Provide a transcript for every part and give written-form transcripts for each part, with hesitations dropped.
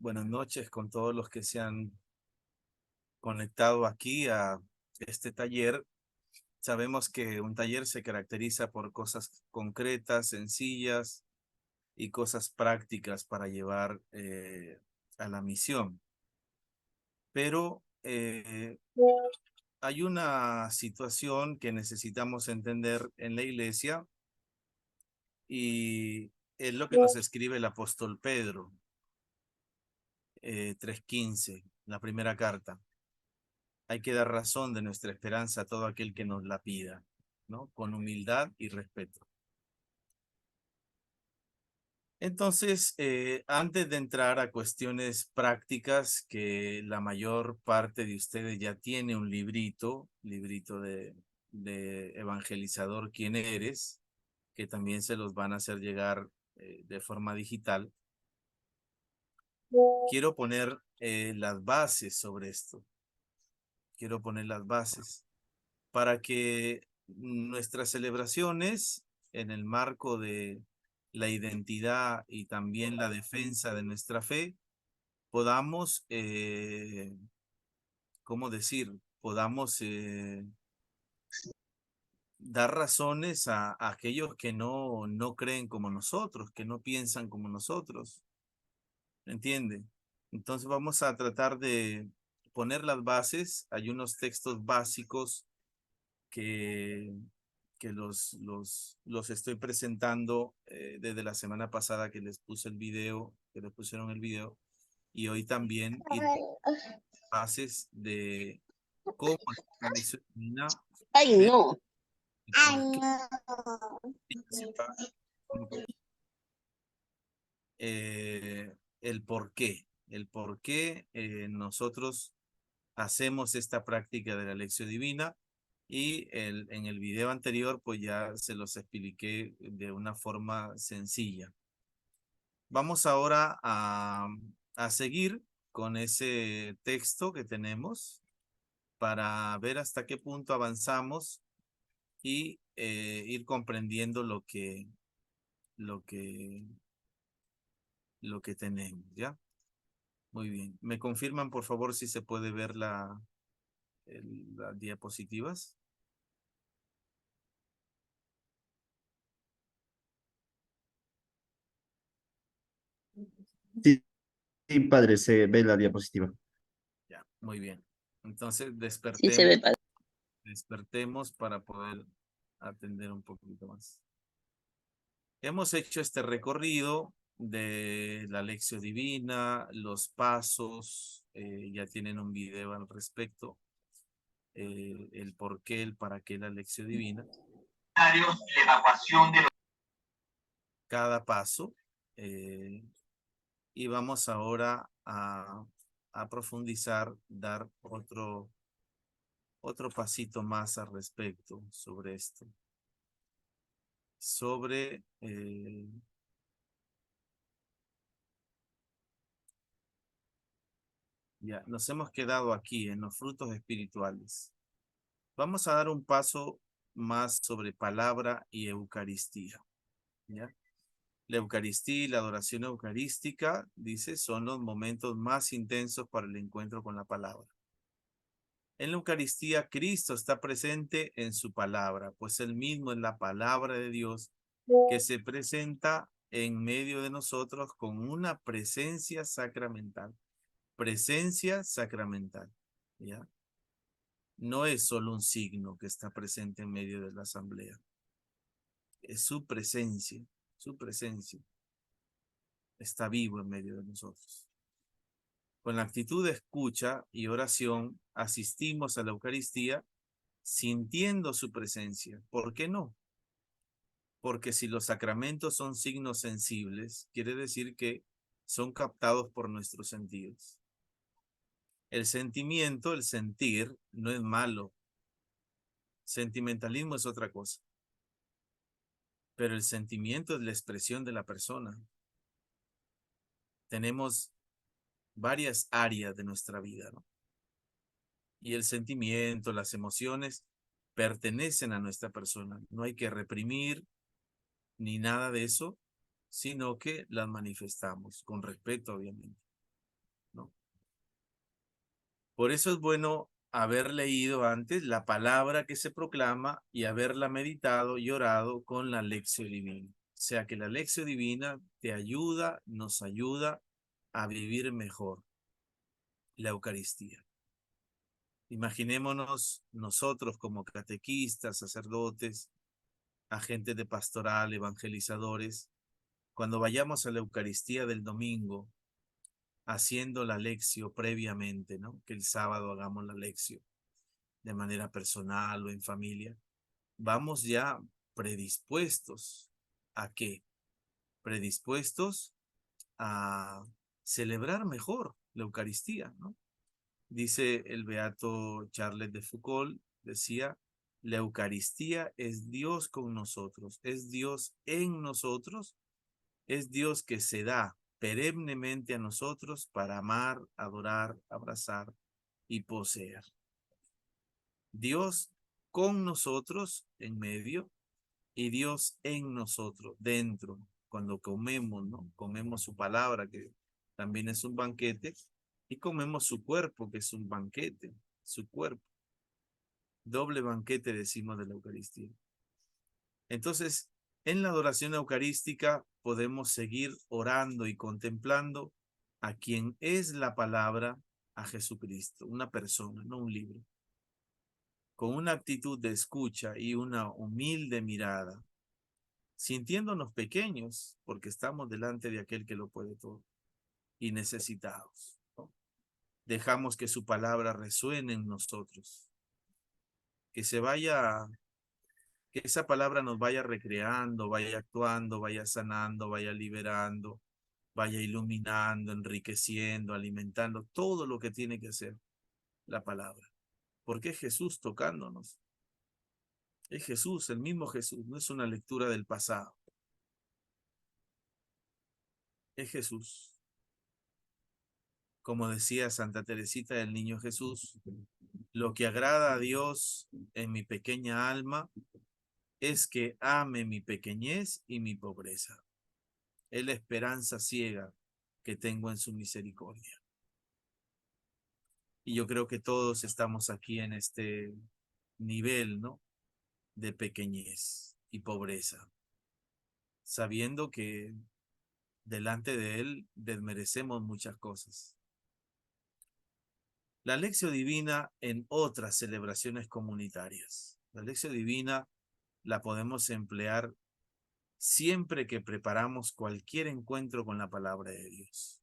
Buenas noches con todos los que se han conectado aquí a este taller. Sabemos que un taller se caracteriza por cosas concretas, sencillas y cosas prácticas para llevar a la misión. Pero hay una situación que necesitamos entender en la iglesia y es lo que nos escribe el apóstol Pedro, 3:15, la primera carta. Hay que dar razón de nuestra esperanza a todo aquel que nos la pida, ¿no? Con humildad y respeto. Entonces, antes de entrar a cuestiones prácticas, que la mayor parte de ustedes ya tiene un librito de evangelizador ¿Quién eres? Que también se los van a hacer llegar de forma digital. Quiero poner las bases sobre esto. Quiero poner las bases para que nuestras celebraciones en el marco de la identidad y también la defensa de nuestra fe, podamos, ¿cómo decir? Podamos dar razones a aquellos que no creen como nosotros, que no piensan como nosotros. ¿Entiende? Entonces vamos a tratar de poner las bases. Hay unos textos básicos que, que los estoy presentando desde la semana pasada que les puse el video, que les pusieron el video, y hoy también ir bases de cómo la lección divina Ay, ve no. y Ay, por qué no. principal, el por qué nosotros hacemos esta práctica de la lección divina. Y en el video anterior, pues ya se los expliqué de una forma sencilla. Vamos ahora a seguir con ese texto que tenemos para ver hasta qué punto avanzamos y ir comprendiendo lo que, lo que tenemos, ¿ya? Muy bien. ¿Me confirman, por favor, si se puede ver las diapositivas? Sí, sí, padre, se ve la diapositiva. Ya, muy bien. Entonces Sí se ve, padre. despertemos para poder atender un poquito más. Hemos hecho este recorrido de la lección divina, los pasos, ya tienen un video al respecto, el por qué, el para qué la lección divina. Evacuación de Cada paso. Y vamos ahora a profundizar, dar otro pasito más al respecto sobre esto. Sobre ya nos hemos quedado aquí en los frutos espirituales. Vamos a dar un paso más sobre palabra y Eucaristía. ¿Ya? La Eucaristía y la adoración eucarística, dice, son los momentos más intensos para el encuentro con la palabra. En la Eucaristía, Cristo está presente en su palabra, pues él mismo es la palabra de Dios que se presenta en medio de nosotros con una presencia sacramental. Presencia sacramental, ¿ya? No es solo un signo que está presente en medio de la asamblea. Es su presencia, su presencia. Está vivo en medio de nosotros. Con la actitud de escucha y oración, asistimos a la Eucaristía sintiendo su presencia. ¿Por qué no? Porque si los sacramentos son signos sensibles, quiere decir que son captados por nuestros sentidos. El sentimiento, el sentir, no es malo. Sentimentalismo es otra cosa. Pero el sentimiento es la expresión de la persona. Tenemos varias áreas de nuestra vida, ¿no? Y el sentimiento, las emociones, pertenecen a nuestra persona. No hay que reprimir ni nada de eso, sino que las manifestamos con respeto, obviamente. Por eso es bueno haber leído antes la palabra que se proclama y haberla meditado y orado con la lección divina. O sea que la lección divina te ayuda, nos ayuda a vivir mejor la Eucaristía. Imaginémonos nosotros como catequistas, sacerdotes, agentes de pastoral, evangelizadores, cuando vayamos a la Eucaristía del domingo, haciendo la lección previamente, ¿no? Que el sábado hagamos la lección de manera personal o en familia, vamos ya predispuestos ¿a qué? Predispuestos a celebrar mejor la Eucaristía, ¿no? Dice el beato Charles de Foucauld, decía, la Eucaristía es Dios con nosotros, es Dios en nosotros, es Dios que se da perennemente a nosotros para amar, adorar, abrazar y poseer. Dios con nosotros en medio y Dios en nosotros dentro. Cuando comemos, ¿no? Comemos su palabra, que también es un banquete, y comemos su cuerpo, que es un banquete, su cuerpo. Doble banquete decimos de la Eucaristía. Entonces, en la adoración eucarística podemos seguir orando y contemplando a quien es la palabra, a Jesucristo, una persona, no un libro, con una actitud de escucha y una humilde mirada, sintiéndonos pequeños porque estamos delante de aquel que lo puede todo y necesitados, ¿no? Dejamos que su palabra resuene en nosotros, que se vaya, que esa palabra nos vaya recreando, vaya actuando, vaya sanando, vaya liberando, vaya iluminando, enriqueciendo, alimentando, todo lo que tiene que hacer la palabra. Porque es Jesús tocándonos. Es Jesús, el mismo Jesús, no es una lectura del pasado. Es Jesús. Como decía Santa Teresita del Niño Jesús, lo que agrada a Dios en mi pequeña alma es que ame mi pequeñez y mi pobreza. Es la esperanza ciega que tengo en su misericordia. Y yo creo que todos estamos aquí en este nivel, ¿no? De pequeñez y pobreza, sabiendo que delante de Él desmerecemos muchas cosas. La lección divina en otras celebraciones comunitarias. La lección divina la podemos emplear siempre que preparamos cualquier encuentro con la palabra de Dios.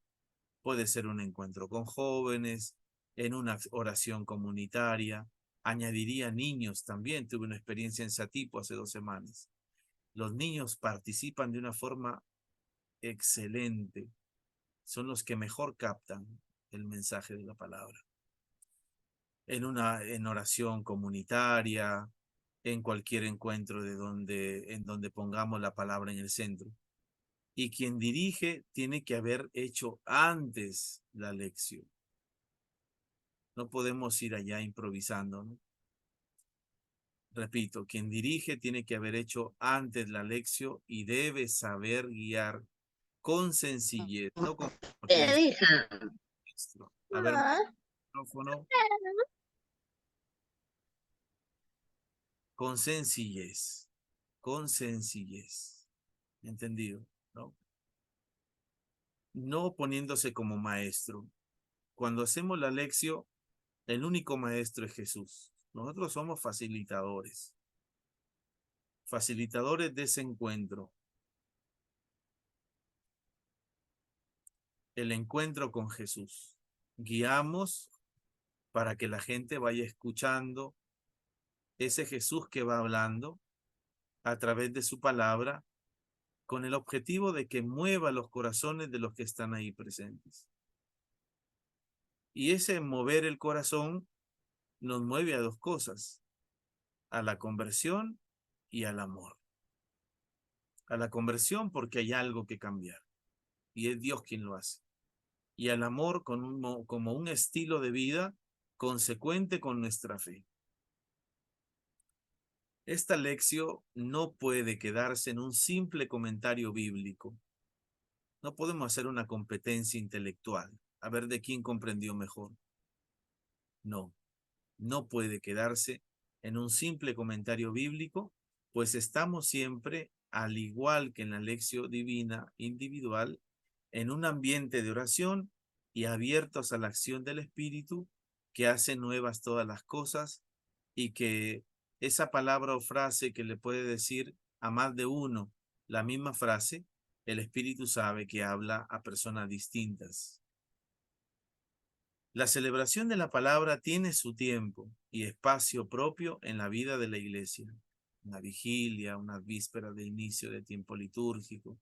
Puede ser un encuentro con jóvenes, en una oración comunitaria. Añadiría niños también. Tuve una experiencia en Satipo hace 2 semanas. Los niños participan de una forma excelente. Son los que mejor captan el mensaje de la palabra. En oración comunitaria, en cualquier encuentro en donde pongamos la palabra en el centro. Y quien dirige tiene que haber hecho antes la lección. No podemos ir allá improvisando, ¿no? Repito, quien dirige tiene que haber hecho antes la lección y debe saber guiar con sencillez, no con potencia. A ver, micrófono, con sencillez, con sencillez. ¿Entendido? ¿No? No poniéndose como maestro. Cuando hacemos la lección, el único maestro es Jesús. Nosotros somos facilitadores. Facilitadores de ese encuentro. El encuentro con Jesús. Guiamos para que la gente vaya escuchando ese Jesús que va hablando a través de su palabra con el objetivo de que mueva los corazones de los que están ahí presentes. Y ese mover el corazón nos mueve a dos cosas, a la conversión y al amor. A la conversión porque hay algo que cambiar y es Dios quien lo hace. Y al amor como un estilo de vida consecuente con nuestra fe. Esta lección no puede quedarse en un simple comentario bíblico. No podemos hacer una competencia intelectual, a ver de quién comprendió mejor. No, no puede quedarse en un simple comentario bíblico, pues estamos siempre, al igual que en la lección divina individual, en un ambiente de oración y abiertos a la acción del Espíritu que hace nuevas todas las cosas, y que esa palabra o frase que le puede decir a más de uno la misma frase, el Espíritu sabe que habla a personas distintas. La celebración de la palabra tiene su tiempo y espacio propio en la vida de la iglesia. Una vigilia, una víspera de inicio de tiempo litúrgico,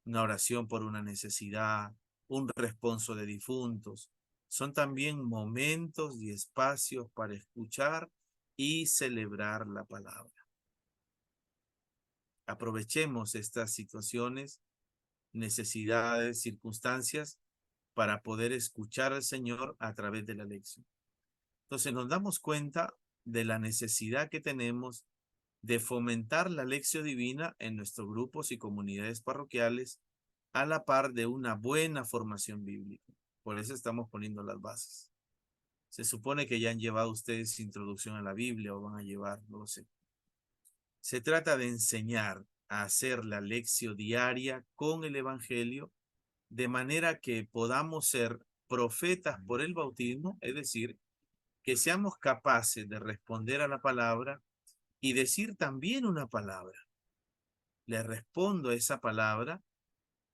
una oración por una necesidad, un responso de difuntos. Son también momentos y espacios para escuchar y celebrar la palabra. Aprovechemos estas situaciones, necesidades, circunstancias para poder escuchar al Señor a través de la lección. Entonces nos damos cuenta de la necesidad que tenemos de fomentar la lección divina en nuestros grupos y comunidades parroquiales a la par de una buena formación bíblica. Por eso estamos poniendo las bases. Se supone que ya han llevado ustedes introducción a la Biblia o van a llevar, no lo sé. Se trata de enseñar a hacer la lección diaria con el Evangelio de manera que podamos ser profetas por el bautismo, es decir, que seamos capaces de responder a la palabra y decir también una palabra. Le respondo a esa palabra,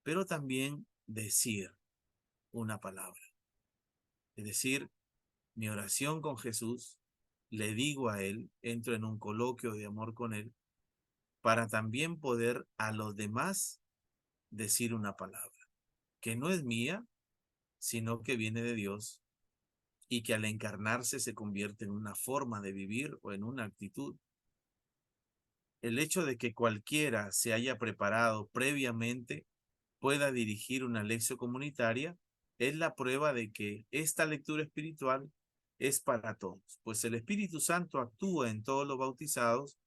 pero también decir una palabra. Es decir, mi oración con Jesús, le digo a Él, entro en un coloquio de amor con Él, para también poder a los demás decir una palabra, que no es mía, sino que viene de Dios y que al encarnarse se convierte en una forma de vivir o en una actitud. El hecho de que cualquiera se haya preparado previamente pueda dirigir una lección comunitaria es la prueba de que esta lectura espiritual es para todos, pues el Espíritu Santo actúa en todos los bautizados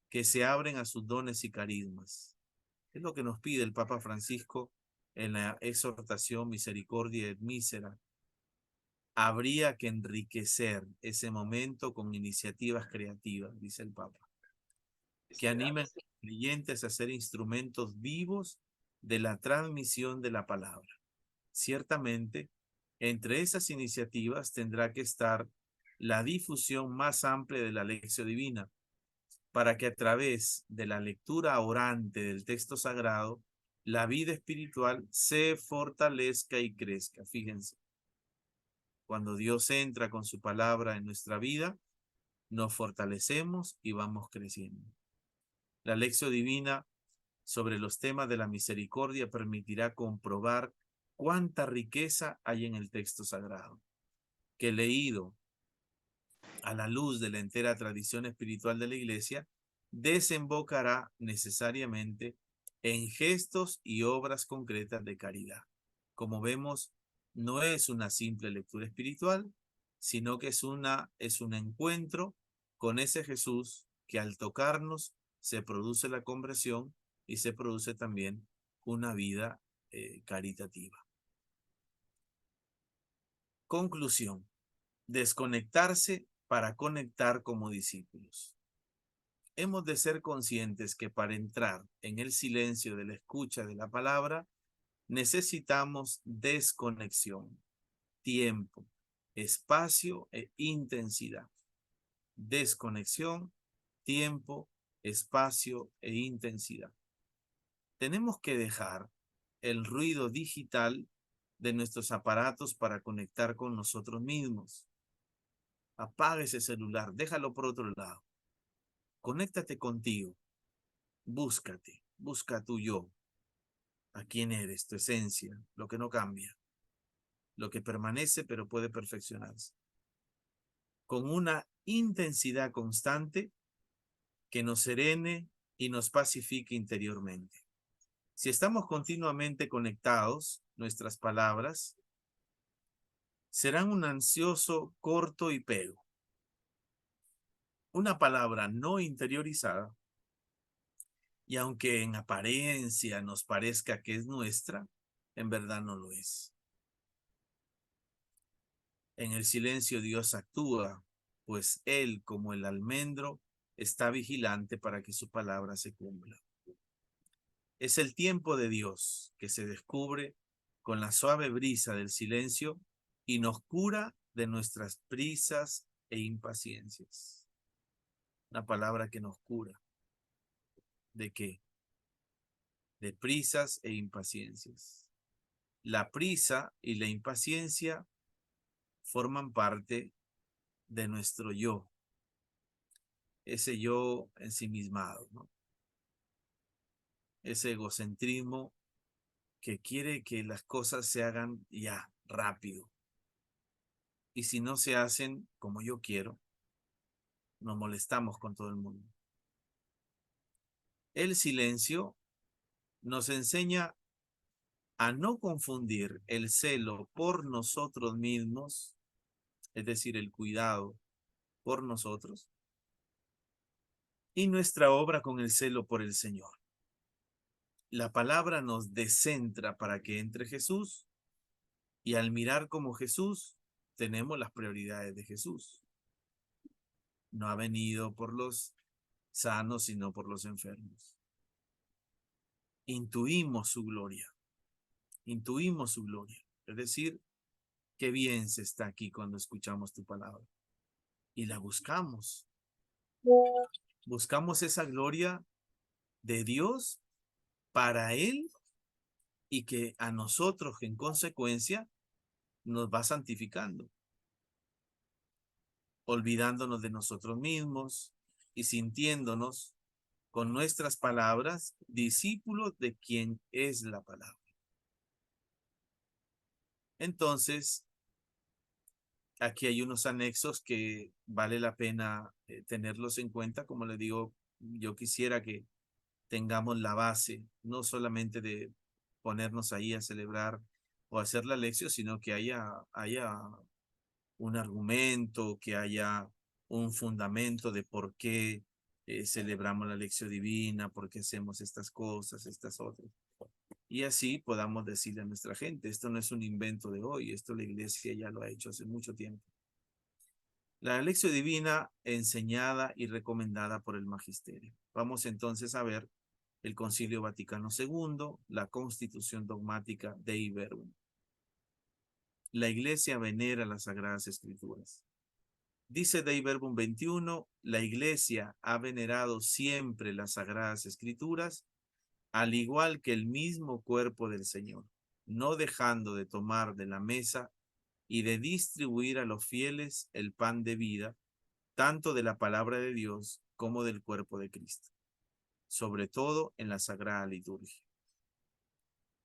que se abren a sus dones y carismas. Es lo que nos pide el Papa Francisco en la exhortación Misericordia et Misera. Habría que enriquecer ese momento con iniciativas creativas, dice el Papa, que animen a los creyentes a ser instrumentos vivos de la transmisión de la palabra. Ciertamente, entre esas iniciativas tendrá que estar la difusión más amplia de la lección divina, para que a través de la lectura orante del texto sagrado, la vida espiritual se fortalezca y crezca. Fíjense, cuando Dios entra con su palabra en nuestra vida, nos fortalecemos y vamos creciendo. La lección divina sobre los temas de la misericordia permitirá comprobar cuánta riqueza hay en el texto sagrado, que leído a la luz de la entera tradición espiritual de la Iglesia, desembocará necesariamente en gestos y obras concretas de caridad. Como vemos, no es una simple lectura espiritual, sino que es un encuentro con ese Jesús que al tocarnos se produce la conversión y se produce también una vida caritativa. Conclusión: desconectarse para conectar como discípulos. Hemos de ser conscientes que para entrar en el silencio de la escucha de la palabra, necesitamos desconexión, tiempo, espacio e intensidad. Desconexión, tiempo, espacio e intensidad. Tenemos que dejar el ruido digital de nuestros aparatos para conectar con nosotros mismos. Apaga ese celular, déjalo por otro lado. Conéctate contigo, búscate, busca tu yo, a quién eres, tu esencia, lo que no cambia, lo que permanece pero puede perfeccionarse, con una intensidad constante que nos serene y nos pacifique interiormente. Si estamos continuamente conectados, nuestras palabras serán un ansioso corto y pego. Una palabra no interiorizada, y aunque en apariencia nos parezca que es nuestra, en verdad no lo es. En el silencio Dios actúa, pues Él, como el almendro, está vigilante para que su palabra se cumpla. Es el tiempo de Dios que se descubre con la suave brisa del silencio y nos cura de nuestras prisas e impaciencias. Una palabra que nos cura. ¿De qué? De prisas e impaciencias. La prisa y la impaciencia forman parte de nuestro yo, ese yo ensimismado, ¿no? Ese egocentrismo que quiere que las cosas se hagan ya, rápido. Y si no se hacen como yo quiero, nos molestamos con todo el mundo. El silencio nos enseña a no confundir el celo por nosotros mismos, es decir, el cuidado por nosotros, y nuestra obra con el celo por el Señor. La palabra nos descentra para que entre Jesús, y al mirar como Jesús, tenemos las prioridades de Jesús. No ha venido por los sanos, sino por los enfermos. Intuimos su gloria. Intuimos su gloria. Es decir, qué bien se está aquí cuando escuchamos tu palabra. Y la buscamos. Buscamos esa gloria de Dios para Él y que a nosotros, en consecuencia, nos va santificando, olvidándonos de nosotros mismos y sintiéndonos con nuestras palabras discípulos de quien es la palabra. Entonces, aquí hay unos anexos que vale la pena tenerlos en cuenta. Como le digo, yo quisiera que tengamos la base, no solamente de ponernos ahí a celebrar o hacer la lección, sino que haya un argumento, que haya un fundamento de por qué celebramos la lección divina, por qué hacemos estas cosas, estas otras. Y así podamos decirle a nuestra gente, esto no es un invento de hoy, esto la iglesia ya lo ha hecho hace mucho tiempo. La lección divina enseñada y recomendada por el magisterio. Vamos entonces a ver el Concilio Vaticano II, la Constitución Dogmática Dei Verbum. La iglesia venera las Sagradas Escrituras. Dice Dei Verbum 21, la iglesia ha venerado siempre las Sagradas Escrituras, al igual que el mismo cuerpo del Señor, no dejando de tomar de la mesa y de distribuir a los fieles el pan de vida, tanto de la palabra de Dios como del cuerpo de Cristo, sobre todo en la Sagrada Liturgia.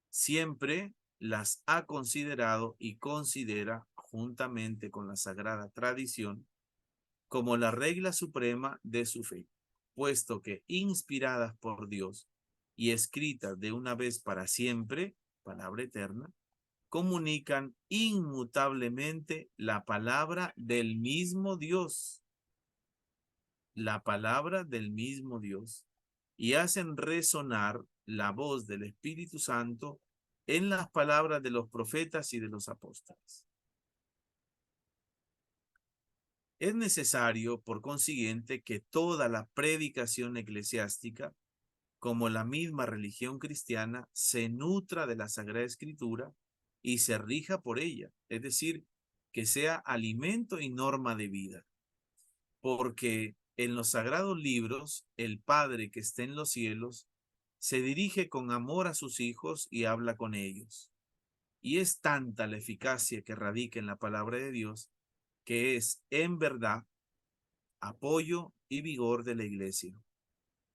Siempre las ha considerado y considera, juntamente con la Sagrada Tradición, como la regla suprema de su fe, puesto que inspiradas por Dios y escritas de una vez para siempre, palabra eterna, comunican inmutablemente la palabra del mismo Dios, la palabra del mismo Dios, y hacen resonar la voz del Espíritu Santo en las palabras de los profetas y de los apóstoles. Es necesario, por consiguiente, que toda la predicación eclesiástica, como la misma religión cristiana, se nutra de la Sagrada Escritura y se rija por ella, es decir, que sea alimento y norma de vida. Porque en los sagrados libros, el Padre que está en los cielos se dirige con amor a sus hijos y habla con ellos. Y es tanta la eficacia que radica en la palabra de Dios, que es, en verdad, apoyo y vigor de la iglesia,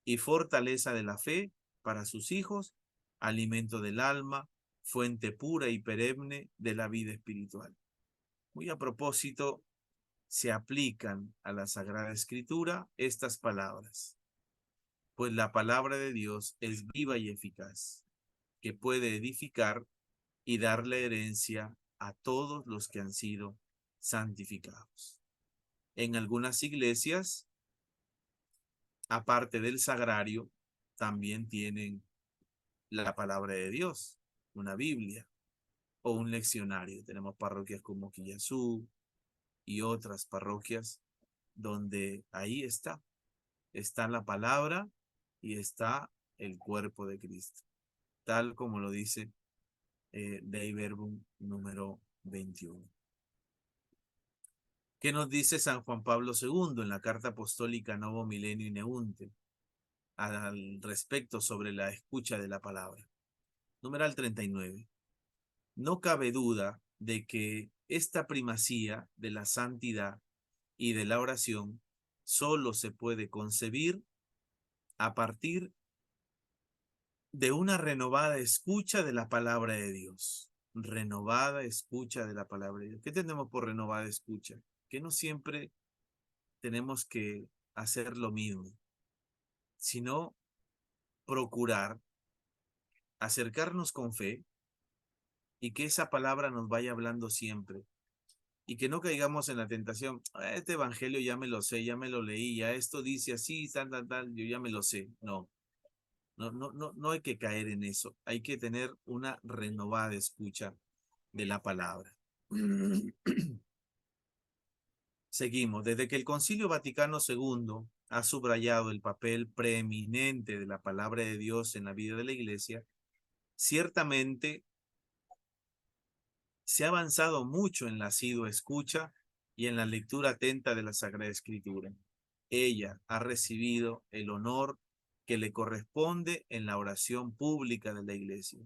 y fortaleza de la fe para sus hijos, alimento del alma, fuente pura y perenne de la vida espiritual. Muy a propósito, se aplican a la Sagrada Escritura estas palabras, pues la palabra de Dios es viva y eficaz, que puede edificar y darle herencia a todos los que han sido santificados. En algunas iglesias, aparte del sagrario, también tienen la palabra de Dios, una Biblia o un leccionario. Tenemos parroquias como Quillazú, y otras parroquias donde ahí está la palabra y está el cuerpo de Cristo, tal como lo dice Dei Verbum número 21. ¿Qué nos dice San Juan Pablo II en la carta apostólica Novo Milenio Ineunte al respecto sobre la escucha de la palabra? Numeral 39. No cabe duda de que esta primacía de la santidad y de la oración solo se puede concebir a partir de una renovada escucha de la palabra de Dios. Renovada escucha de la palabra de Dios. ¿Qué tenemos por renovada escucha? Que no siempre tenemos que hacer lo mismo, sino procurar acercarnos con fe y que esa palabra nos vaya hablando siempre. Y que no caigamos en la tentación, este evangelio ya me lo sé, ya me lo leí, ya esto dice así, tal, tal, tal, yo ya me lo sé. No, no hay que caer en eso. Hay que tener una renovada escucha de la palabra. Seguimos. Desde que el Concilio Vaticano II ha subrayado el papel preeminente de la palabra de Dios en la vida de la Iglesia, ciertamente se ha avanzado mucho en la asidua escucha y en la lectura atenta de la Sagrada Escritura. Ella ha recibido el honor que le corresponde en la oración pública de la Iglesia.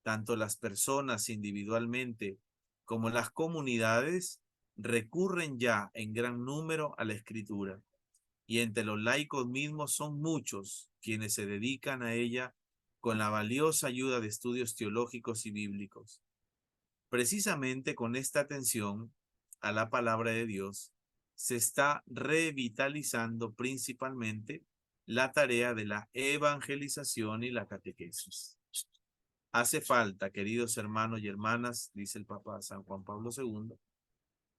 Tanto las personas individualmente como las comunidades recurren ya en gran número a la Escritura, y entre los laicos mismos son muchos quienes se dedican a ella con la valiosa ayuda de estudios teológicos y bíblicos. Precisamente con esta atención a la palabra de Dios se está revitalizando principalmente la tarea de la evangelización y la catequesis. Hace falta, queridos hermanos y hermanas, dice el Papa San Juan Pablo II,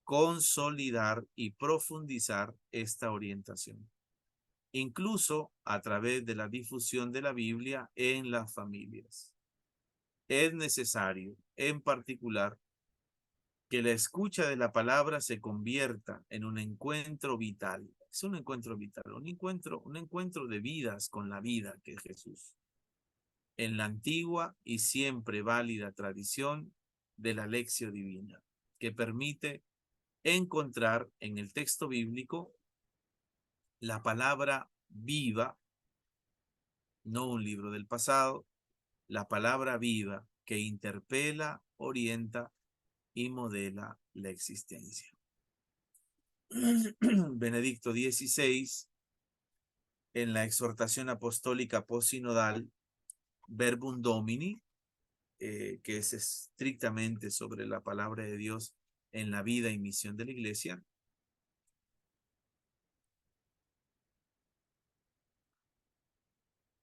consolidar y profundizar esta orientación, incluso a través de la difusión de la Biblia en las familias. Es necesario, en particular, que la escucha de la palabra se convierta en un encuentro vital. Es un encuentro vital, un encuentro de vidas con la vida que es Jesús. En la antigua y siempre válida tradición de la Lectio Divina, que permite encontrar en el texto bíblico la palabra viva, no un libro del pasado, la palabra viva que interpela, orienta y modela la existencia. Benedicto XVI, en la exhortación apostólica posinodal Verbum Domini, que es estrictamente sobre la palabra de Dios en la vida y misión de la Iglesia,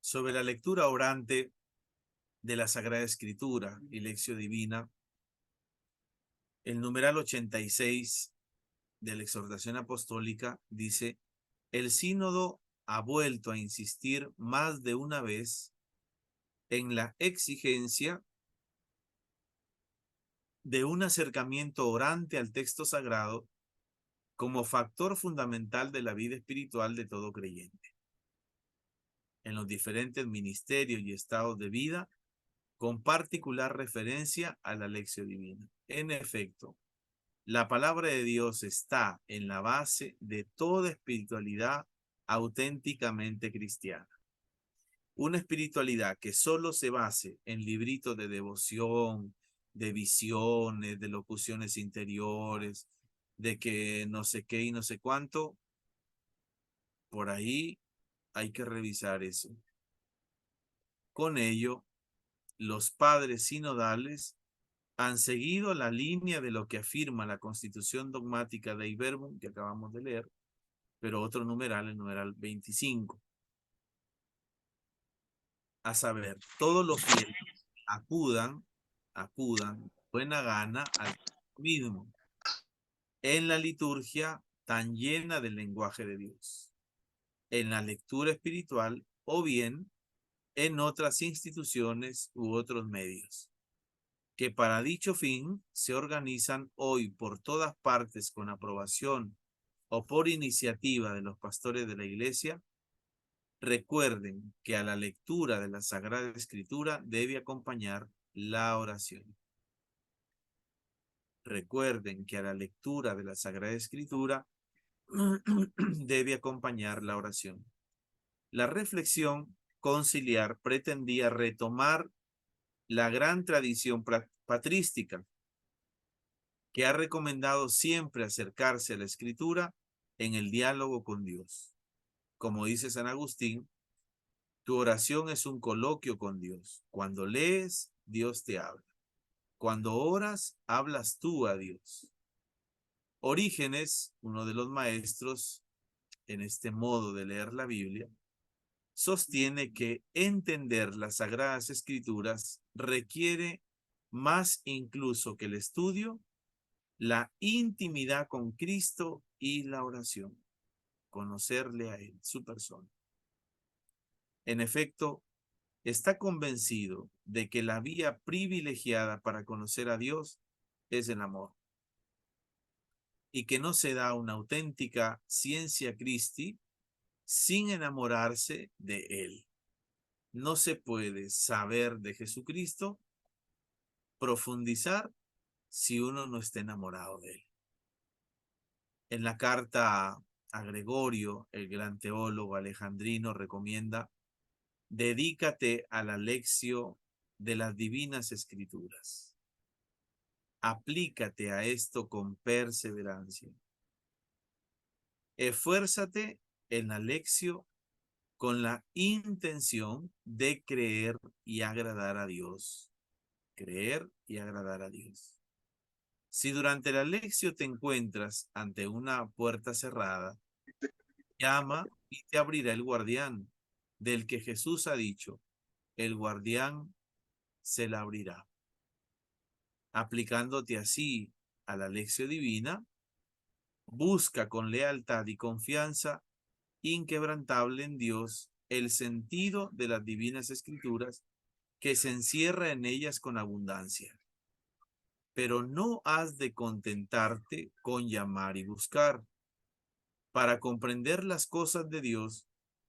sobre la lectura orante de la Sagrada Escritura y Lectio Divina, el numeral 86 de la exhortación apostólica dice: el sínodo ha vuelto a insistir más de una vez en la exigencia de un acercamiento orante al texto sagrado como factor fundamental de la vida espiritual de todo creyente, en los diferentes ministerios y estados de vida, con particular referencia a la Lectio Divina. En efecto, la palabra de Dios está en la base de toda espiritualidad auténticamente cristiana. Una espiritualidad que solo se base en libritos de devoción, de visiones, de locuciones interiores, de que no sé qué y no sé cuánto, por ahí hay que revisar eso. Con ello, los padres sinodales han seguido la línea de lo que afirma la Constitución Dogmática de Dei Verbum, que acabamos de leer, pero otro numeral, el numeral 25. A saber, todos los fieles acudan, buena gana al mismo, en la liturgia tan llena del lenguaje de Dios, en la lectura espiritual o bien en otras instituciones u otros medios. que para dicho fin se organizan hoy por todas partes con aprobación o por iniciativa de los pastores de la Iglesia, recuerden que a la lectura de la Sagrada Escritura debe acompañar la oración. Recuerden que a la lectura de la Sagrada Escritura debe acompañar la oración. La reflexión conciliar pretendía retomar la gran tradición patrística que ha recomendado siempre acercarse a la Escritura en el diálogo con Dios. Como dice San Agustín, tu oración es un coloquio con Dios. Cuando lees, Dios te habla. Cuando oras, hablas tú a Dios. Orígenes, uno de los maestros en este modo de leer la Biblia, sostiene que entender las Sagradas Escrituras requiere más incluso que el estudio, la intimidad con Cristo y la oración, conocerle a Él, su persona. En efecto, está convencido de que la vía privilegiada para conocer a Dios es el amor, y que no se da una auténtica ciencia Christi sin enamorarse de Él. No se puede saber de Jesucristo, profundizar, si uno no está enamorado de Él. En la carta a Gregorio, el gran teólogo alejandrino recomienda: dedícate a la lección de las divinas escrituras. Aplícate a esto con perseverancia. Esfuérzate en la lección con la intención de creer y agradar a Dios. Creer y agradar a Dios. Si durante la lección te encuentras ante una puerta cerrada, llama y te abrirá el guardián, del que Jesús ha dicho: el guardián se la abrirá. Aplicándote así a la lección divina, busca con lealtad y confianza inquebrantable en Dios el sentido de las divinas escrituras, que se encierra en ellas con abundancia. Pero no has de contentarte con llamar y buscar. Para comprender las cosas de Dios,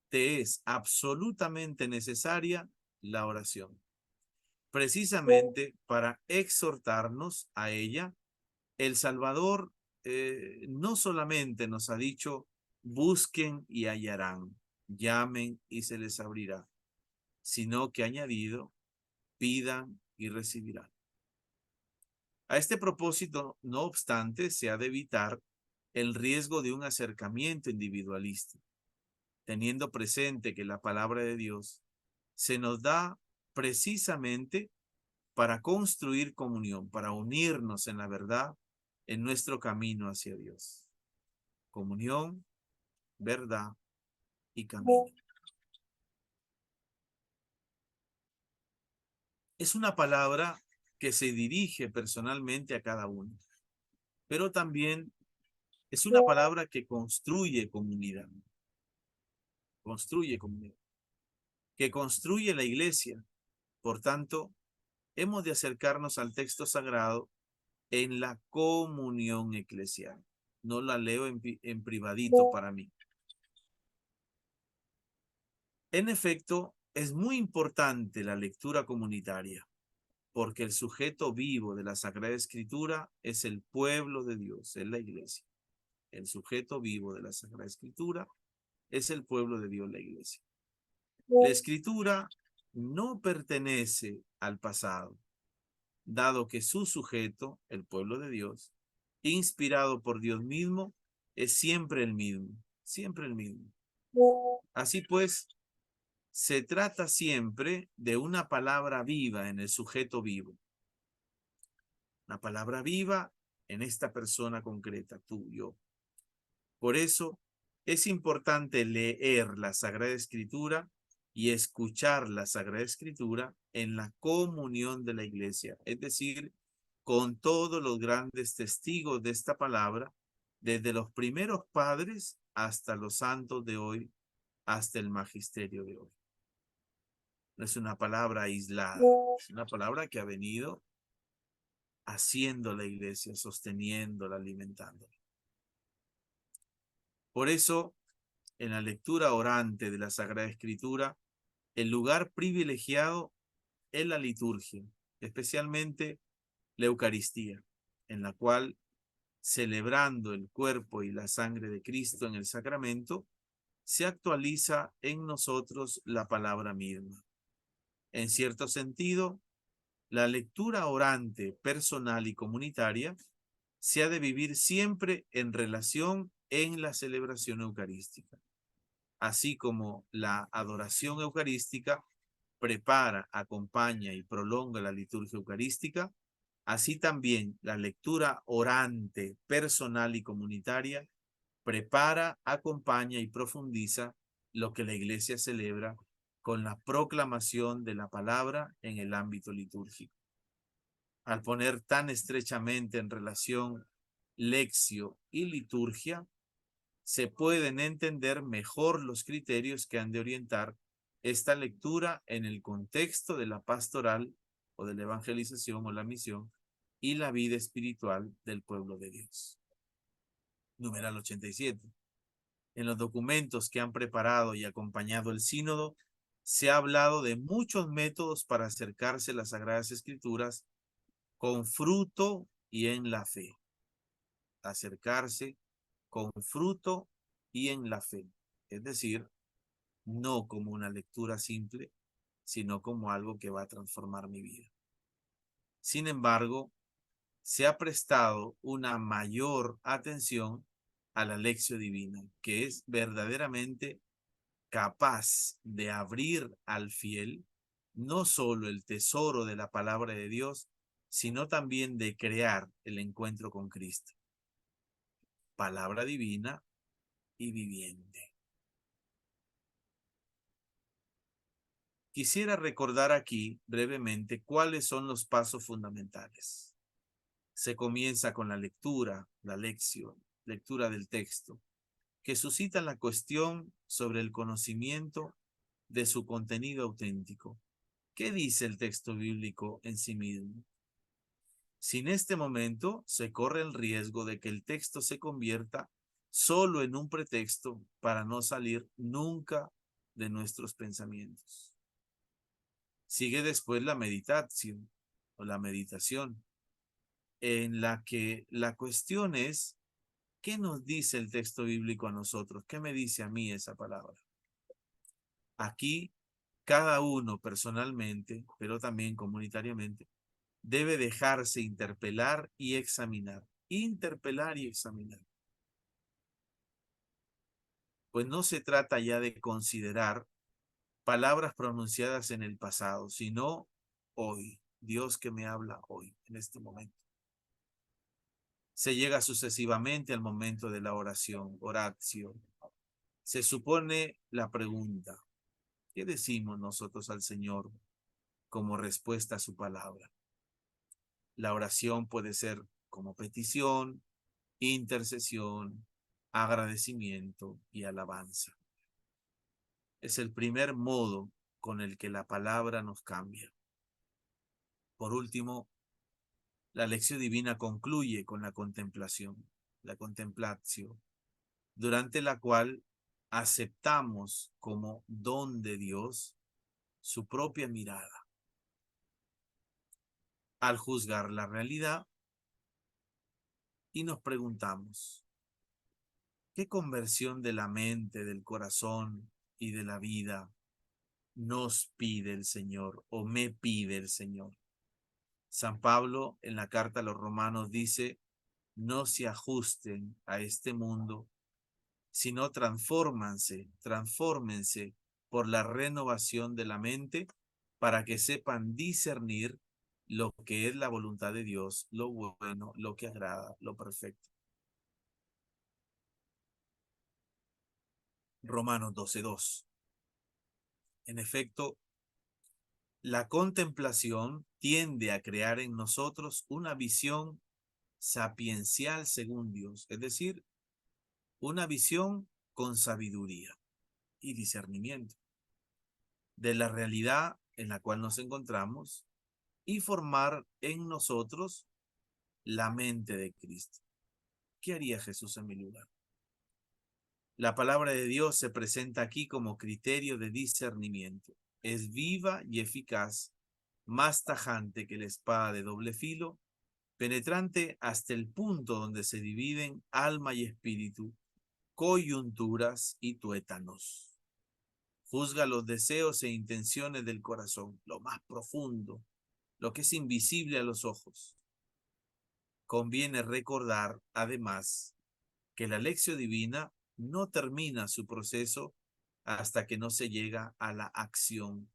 te es absolutamente necesaria la oración. Precisamente para exhortarnos a ella, el Salvador no solamente nos ha dicho: busquen y hallarán, llamen y se les abrirá, sino que ha añadido: pidan y recibirán. A este propósito, no obstante, se ha de evitar el riesgo de un acercamiento individualista, teniendo presente que la palabra de Dios se nos da precisamente para construir comunión, para unirnos en la verdad en nuestro camino hacia Dios. Comunión, verdad y camino. Es una palabra que se dirige personalmente a cada uno, pero también es una palabra que construye comunidad, que construye la iglesia. Por tanto, hemos de acercarnos al texto sagrado en la comunión eclesial. No la leo en privadito para mí. En efecto, es muy importante la lectura comunitaria, porque el sujeto vivo de la Sagrada Escritura es el pueblo de Dios, es la iglesia. El sujeto vivo de la Sagrada Escritura es el pueblo de Dios, la iglesia. La Escritura no pertenece al pasado, dado que su sujeto, el pueblo de Dios, inspirado por Dios mismo, es siempre el mismo, siempre el mismo. Así pues, se trata siempre de una palabra viva en el sujeto vivo. Una palabra viva en esta persona concreta, tú, yo. Por eso es importante leer la Sagrada Escritura y escuchar la Sagrada Escritura en la comunión de la iglesia, es decir, con todos los grandes testigos de esta palabra, desde los primeros padres hasta los santos de hoy, hasta el magisterio de hoy. No es una palabra aislada, es una palabra que ha venido haciendo la iglesia, sosteniéndola, alimentándola. Por eso, en la lectura orante de la Sagrada Escritura, el lugar privilegiado es la liturgia, especialmente la Eucaristía, en la cual, celebrando el cuerpo y la sangre de Cristo en el sacramento, se actualiza en nosotros la palabra misma. En cierto sentido, la lectura orante personal y comunitaria se ha de vivir siempre en relación en la celebración eucarística, así como la adoración eucarística prepara, acompaña y prolonga la liturgia eucarística, así también la lectura orante personal y comunitaria prepara, acompaña y profundiza lo que la Iglesia celebra con la proclamación de la palabra en el ámbito litúrgico. Al poner tan estrechamente en relación lección y liturgia, se pueden entender mejor los criterios que han de orientar esta lectura en el contexto de la pastoral o de la evangelización o la misión y la vida espiritual del pueblo de Dios. Numeral 87. En los documentos que han preparado y acompañado el sínodo, se ha hablado de muchos métodos para acercarse a las Sagradas Escrituras con fruto y en la fe. Acercarse con fruto y en la fe. Es decir, no como una lectura simple, sino como algo que va a transformar mi vida. Sin embargo, se ha prestado una mayor atención a la lección divina, que es verdaderamente capaz de abrir al fiel no solo el tesoro de la palabra de Dios, sino también de crear el encuentro con Cristo. Palabra divina y viviente. Quisiera recordar aquí brevemente cuáles son los pasos fundamentales. Se comienza con la lectura, la lección, lectura del texto, que suscita la cuestión sobre el conocimiento de su contenido auténtico. ¿Qué dice el texto bíblico en sí mismo? Sin este momento, se corre el riesgo de que el texto se convierta solo en un pretexto para no salir nunca de nuestros pensamientos. Sigue después la meditación o la meditación, en la que la cuestión es, ¿qué nos dice el texto bíblico a nosotros? ¿Qué me dice a mí esa palabra? Aquí, cada uno personalmente, pero también comunitariamente, debe dejarse interpelar y examinar. Interpelar y examinar. Pues no se trata ya de considerar palabras pronunciadas en el pasado, sino hoy. Dios que me habla hoy, en este momento. Se llega sucesivamente al momento de la oración, oratio. Se supone la pregunta, ¿qué decimos nosotros al Señor como respuesta a su palabra? La oración puede ser como petición, intercesión, agradecimiento y alabanza. Es el primer modo con el que la palabra nos cambia. Por último, la lección divina concluye con la contemplación, la contemplatio, durante la cual aceptamos como don de Dios su propia mirada. Al juzgar la realidad y nos preguntamos, ¿qué conversión de la mente, del corazón y de la vida nos pide el Señor o me pide el Señor? San Pablo en la carta a los Romanos dice, no se ajusten a este mundo, sino transfórmense por la renovación de la mente para que sepan discernir lo que es la voluntad de Dios, lo bueno, lo que agrada, lo perfecto. Romanos 12:2. En efecto, la contemplación tiende a crear en nosotros una visión sapiencial según Dios, es decir, una visión con sabiduría y discernimiento de la realidad en la cual nos encontramos y formar en nosotros la mente de Cristo. ¿Qué haría Jesús en mi lugar? La palabra de Dios se presenta aquí como criterio de discernimiento. Es viva y eficaz, más tajante que la espada de doble filo, penetrante hasta el punto donde se dividen alma y espíritu, coyunturas y tuétanos. Juzga los deseos e intenciones del corazón, lo más profundo, lo que es invisible a los ojos. Conviene recordar, además, que la lección divina no termina su proceso hasta que no se llega a la acción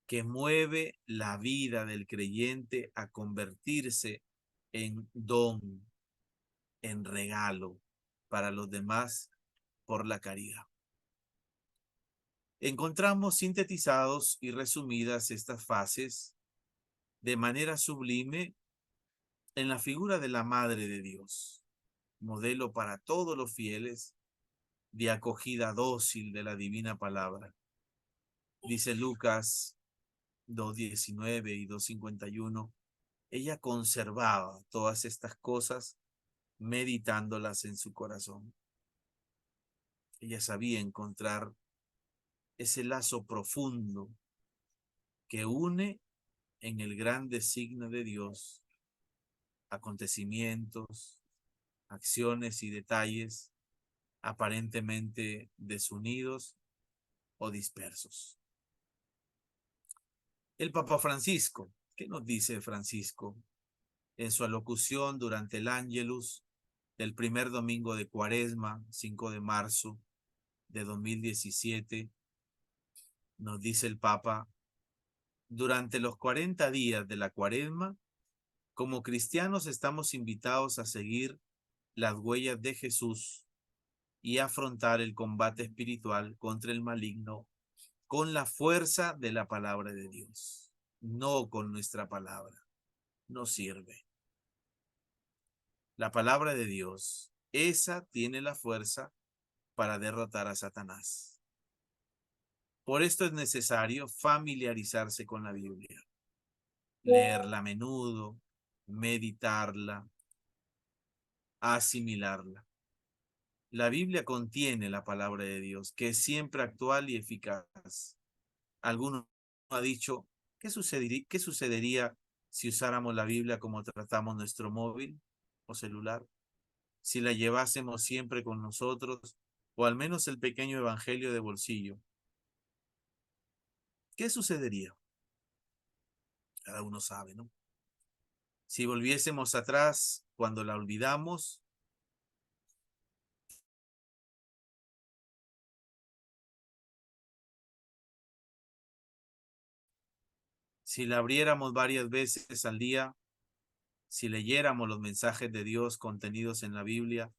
que mueve la vida del creyente a convertirse en don, en regalo para los demás por la caridad. Encontramos sintetizados y resumidas estas fases de manera sublime en la figura de la Madre de Dios, modelo para todos los fieles de acogida dócil de la divina palabra. Dice Lucas 2:19 y 2:51, ella conservaba todas estas cosas meditándolas en su corazón. Ella sabía encontrar ese lazo profundo que une en el gran designio de Dios acontecimientos, acciones y detalles aparentemente desunidos o dispersos. El Papa Francisco, ¿qué nos dice Francisco en su alocución durante el Ángelus del primer domingo de Cuaresma, 5 de marzo de 2017? Nos dice el Papa: durante los 40 días de la Cuaresma, como cristianos estamos invitados a seguir las huellas de Jesús y afrontar el combate espiritual contra el maligno con la fuerza de la palabra de Dios, no con nuestra palabra. No sirve. La palabra de Dios, esa tiene la fuerza para derrotar a Satanás. Por esto es necesario familiarizarse con la Biblia, leerla a menudo, meditarla, asimilarla. La Biblia contiene la palabra de Dios, que es siempre actual y eficaz. Alguno ha dicho, ¿qué sucedería si usáramos la Biblia como tratamos nuestro móvil o celular? Si la llevásemos siempre con nosotros, o al menos el pequeño evangelio de bolsillo. ¿Qué sucedería? Cada uno sabe, ¿no? Si volviésemos atrás cuando la olvidamos, si la abriéramos varias veces al día, si leyéramos los mensajes de Dios contenidos en la Biblia,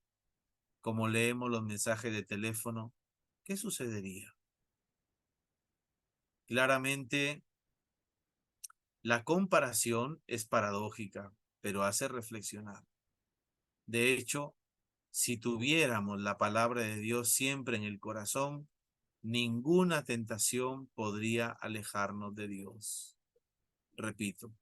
como leemos los mensajes de teléfono, ¿qué sucedería? Claramente, la comparación es paradójica, pero hace reflexionar. De hecho, si tuviéramos la palabra de Dios siempre en el corazón, ninguna tentación podría alejarnos de Dios. Repito,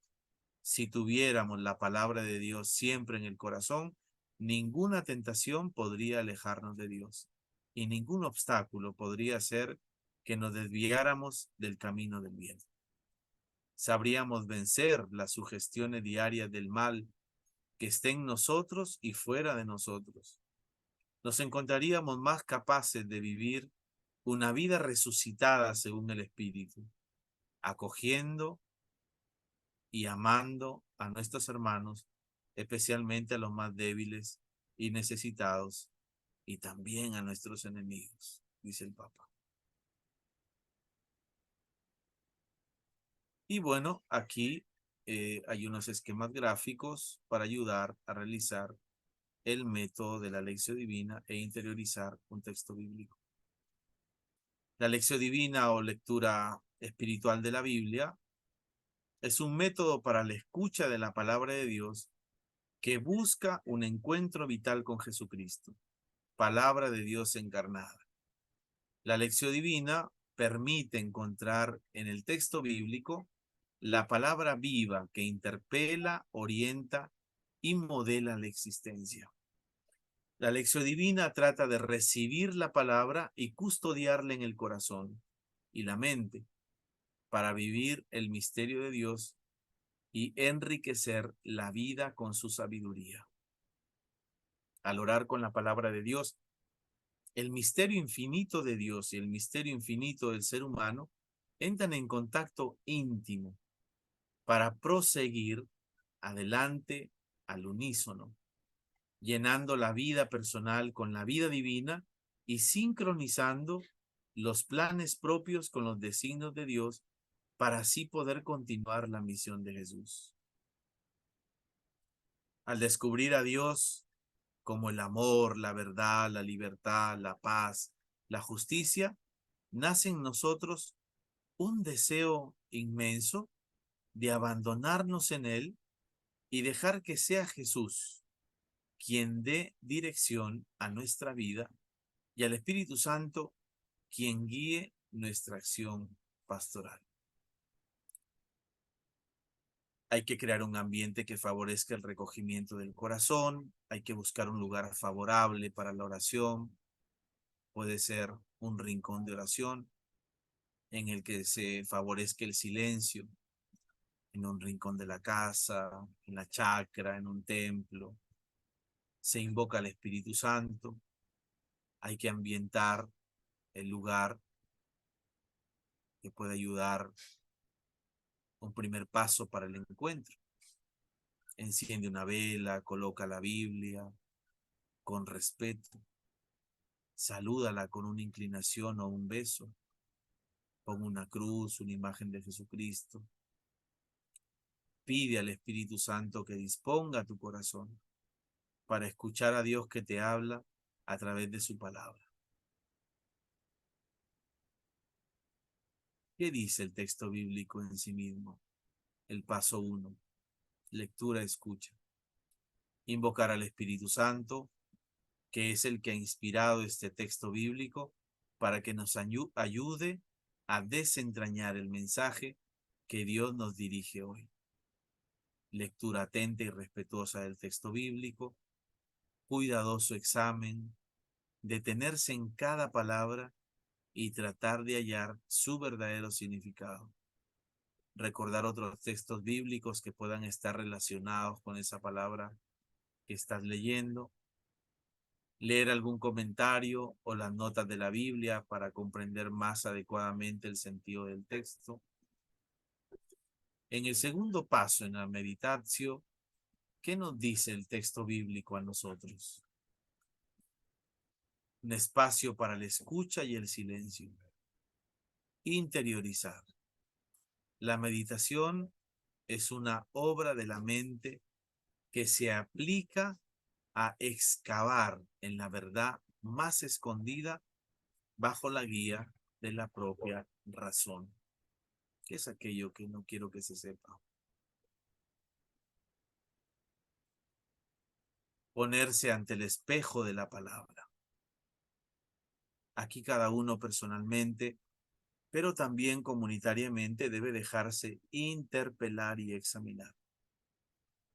si tuviéramos la palabra de Dios siempre en el corazón, ninguna tentación podría alejarnos de Dios y ningún obstáculo podría hacer que nos desviáramos del camino del bien. Sabríamos vencer las sugestiones diarias del mal que esté en nosotros y fuera de nosotros. Nos encontraríamos más capaces de vivir una vida resucitada según el Espíritu, acogiendo y amando a nuestros hermanos, especialmente a los más débiles y necesitados, y también a nuestros enemigos, dice el Papa. Y bueno, aquí hay unos esquemas gráficos para ayudar a realizar el método de la lección divina e interiorizar un texto bíblico. La lección divina o lectura espiritual de la Biblia es un método para la escucha de la palabra de Dios que busca un encuentro vital con Jesucristo, palabra de Dios encarnada. La lección divina permite encontrar en el texto bíblico la palabra viva que interpela, orienta y modela la existencia. La lección divina trata de recibir la palabra y custodiarla en el corazón y la mente para vivir el misterio de Dios y enriquecer la vida con su sabiduría. Al orar con la palabra de Dios, el misterio infinito de Dios y el misterio infinito del ser humano entran en contacto íntimo para proseguir adelante al unísono, llenando la vida personal con la vida divina y sincronizando los planes propios con los designios de Dios para así poder continuar la misión de Jesús. Al descubrir a Dios como el amor, la verdad, la libertad, la paz, la justicia, nace en nosotros un deseo inmenso de abandonarnos en Él y dejar que sea Jesús quien dé dirección a nuestra vida y al Espíritu Santo quien guíe nuestra acción pastoral. Hay que crear un ambiente que favorezca el recogimiento del corazón, hay que buscar un lugar favorable para la oración, puede ser un rincón de oración en el que se favorezca el silencio, en un rincón de la casa, en la chacra, en un templo. Se invoca al Espíritu Santo, hay que ambientar el lugar que puede ayudar un primer paso para el encuentro. Enciende una vela, coloca la Biblia con respeto, salúdala con una inclinación o un beso, pon una cruz, una imagen de Jesucristo. Pide al Espíritu Santo que disponga tu corazón para escuchar a Dios que te habla a través de su palabra. ¿Qué dice el texto bíblico en sí mismo? El paso 1, lectura, escucha. Invocar al Espíritu Santo, que es el que ha inspirado este texto bíblico para que nos ayude a desentrañar el mensaje que Dios nos dirige hoy. Lectura atenta y respetuosa del texto bíblico, cuidadoso examen, detenerse en cada palabra y tratar de hallar su verdadero significado. Recordar otros textos bíblicos que puedan estar relacionados con esa palabra que estás leyendo. Leer algún comentario o las notas de la Biblia para comprender más adecuadamente el sentido del texto. En el segundo paso, en la meditación, ¿qué nos dice el texto bíblico a nosotros? Un espacio para la escucha y el silencio. Interiorizar. La meditación es una obra de la mente que se aplica a excavar en la verdad más escondida bajo la guía de la propia razón, que es aquello que no quiero que se sepa. Ponerse ante el espejo de la palabra. Aquí cada uno personalmente, pero también comunitariamente debe dejarse interpelar y examinar.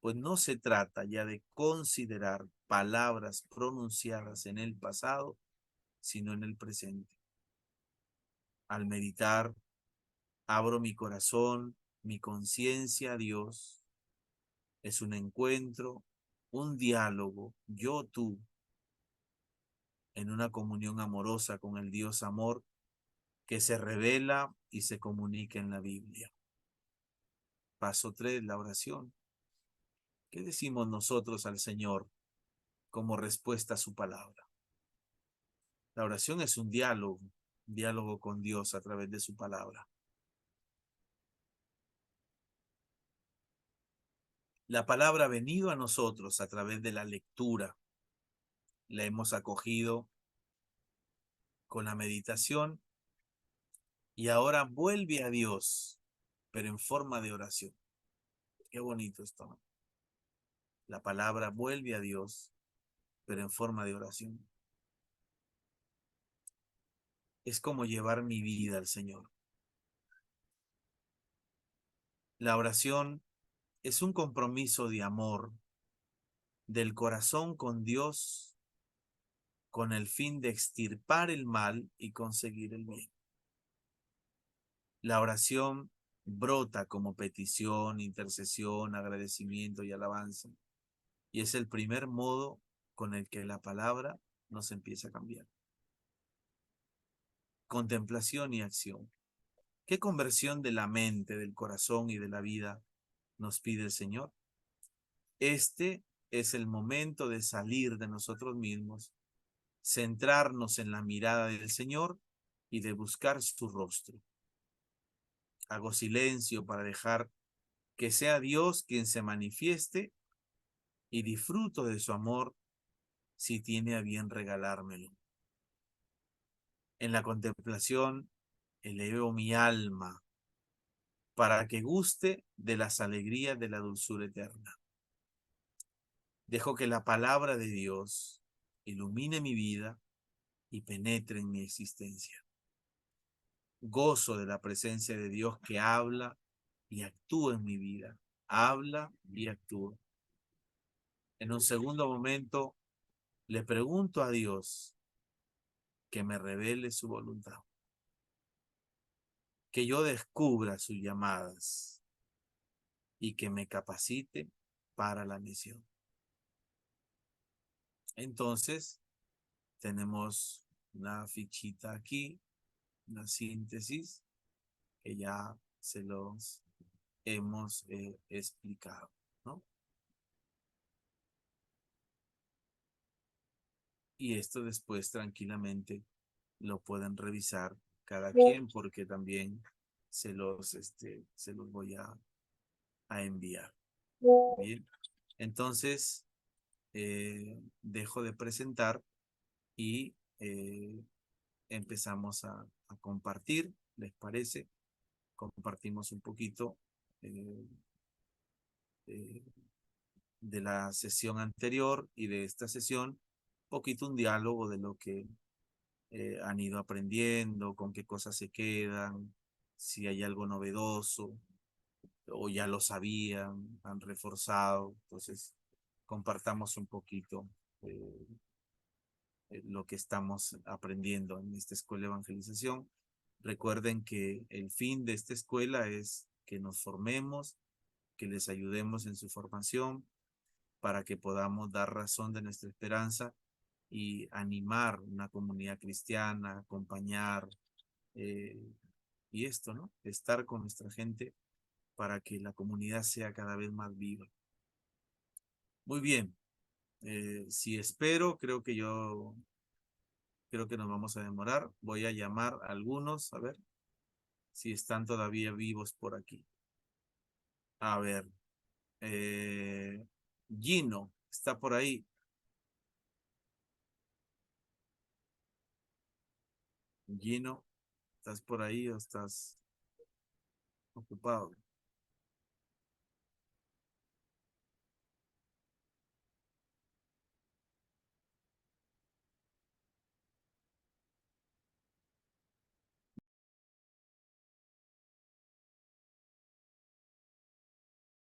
Pues no se trata ya de considerar palabras pronunciadas en el pasado, sino en el presente. Al meditar, abro mi corazón, mi conciencia a Dios. Es un encuentro, un diálogo, yo-tú, en una comunión amorosa con el Dios amor que se revela y se comunica en la Biblia. Paso 3, la oración. ¿Qué decimos nosotros al Señor como respuesta a su palabra? La oración es un diálogo con Dios a través de su palabra. La palabra ha venido a nosotros a través de la lectura. La hemos acogido con la meditación y ahora vuelve a Dios, pero en forma de oración. Qué bonito esto, ¿no? La palabra vuelve a Dios, pero en forma de oración. Es como llevar mi vida al Señor. La oración es un compromiso de amor del corazón con Dios con el fin de extirpar el mal y conseguir el bien. La oración brota como petición, intercesión, agradecimiento y alabanza. Y es el primer modo con el que la palabra nos empieza a cambiar. Contemplación y acción. ¿Qué conversión de la mente, del corazón y de la vida nos pide el Señor? Este es el momento de salir de nosotros mismos, centrarnos en la mirada del Señor y de buscar su rostro. Hago silencio para dejar que sea Dios quien se manifieste y disfruto de su amor si tiene a bien regalármelo. En la contemplación elevo mi alma para que guste de las alegrías de la dulzura eterna. Dejo que la palabra de Dios ilumine mi vida y penetre en mi existencia. Gozo de la presencia de Dios que habla y actúa en mi vida. Habla y actúa. En un segundo momento le pregunto a Dios que me revele su voluntad, que yo descubra sus llamadas y que me capacite para la misión. Entonces, tenemos una fichita aquí, una síntesis que ya se los hemos explicado, ¿no? Y esto después tranquilamente lo pueden revisar cada quien porque también se los voy a enviar. Bien, entonces dejo de presentar y empezamos a compartir, ¿les parece? Compartimos un poquito eh, eh, de la sesión anterior y de esta sesión, un poquito un diálogo de lo que han ido aprendiendo, con qué cosas se quedan, si hay algo novedoso o ya lo sabían, han reforzado. Entonces, compartamos un poquito eh, lo que estamos aprendiendo en esta escuela de evangelización. Recuerden que el fin de esta escuela es que nos formemos, que les ayudemos en su formación para que podamos dar razón de nuestra esperanza y animar una comunidad cristiana, acompañar eh, y esto, ¿no? Estar con nuestra gente para que la comunidad sea cada vez más viva. Muy bien, si espero, creo que nos vamos a demorar. Voy a llamar a algunos, a ver si están todavía vivos por aquí. A ver, eh, Gino, ¿está por ahí? Gino, ¿estás por ahí o estás ocupado?